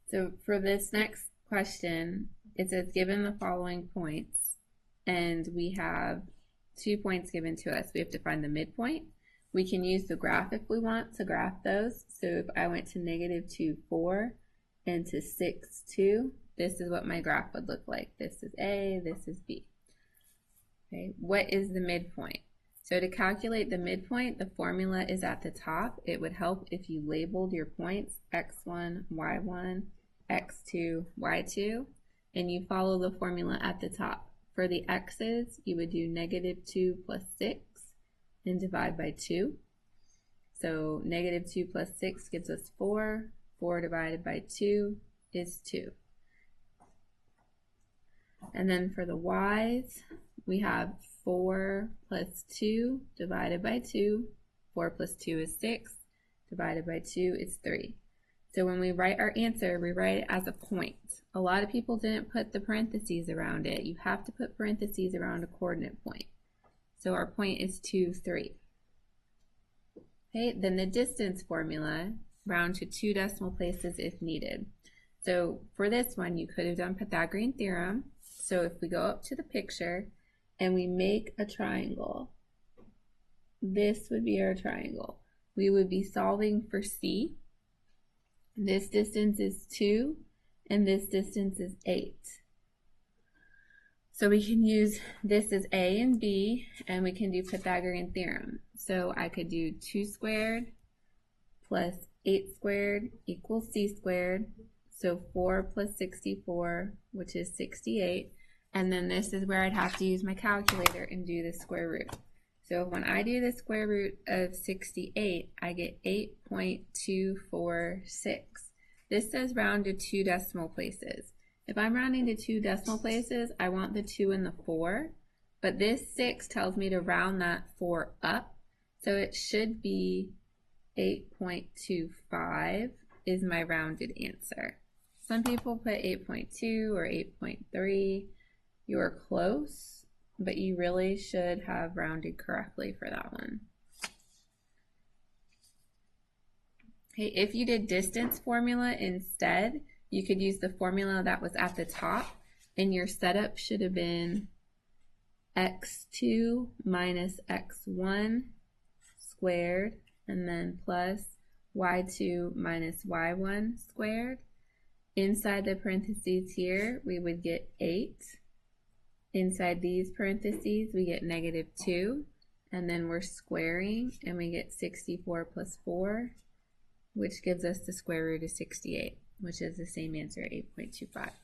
So for this next question, it says given the following points, and we have 2 points given to us. We have to find the midpoint. We can use the graph if we want to graph those. So if I went to -2, 4 and to 6, 2, this is what my graph would look like. This is A, this is B. Okay, what is the midpoint? So to calculate the midpoint, the formula is at the top. It would help if you labeled your points x1, y1, x2, y2, and you follow the formula at the top. For the x's, you would do -2 plus 6 and divide by 2. So -2 plus 6 gives us 4. 4 divided by 2 is 2. And then for the y's, we have 4 plus 2 divided by 2. 4 plus 2 is 6. Divided by 2 is 3. So when we write our answer, we write it as a point. A lot of people didn't put the parentheses around it. You have to put parentheses around a coordinate point. So our point is 2, 3. Okay, then the distance formula, round to 2 decimal places if needed. So for this one, you could have done Pythagorean theorem. So if we go up to the picture and we make a triangle, this would be our triangle. We would be solving for C. This distance is 2, and this distance is 8. So we can use this as A and B, and we can do Pythagorean theorem. So I could do 2 squared plus 8 squared equals C squared. So 4 plus 64, which is 68. And then this is where I'd have to use my calculator and do the square root. So when I do the square root of 68, I get 8.246. This says round to 2 decimal places. If I'm rounding to 2 decimal places, I want the 2 and the 4, but this 6 tells me to round that 4 up. So it should be 8.25 is my rounded answer. Some people put 8.2 or 8.3. You're close, but you really should have rounded correctly for that one. Okay, if you did distance formula instead, you could use the formula that was at the top, and your setup should have been x2 minus x1 squared, and then plus y2 minus y1 squared. Inside the parentheses here, we would get 8. Inside these parentheses, we get -2, and then we're squaring, and we get 64 plus 4, which gives us the square root of 68, which is the same answer, 8.25.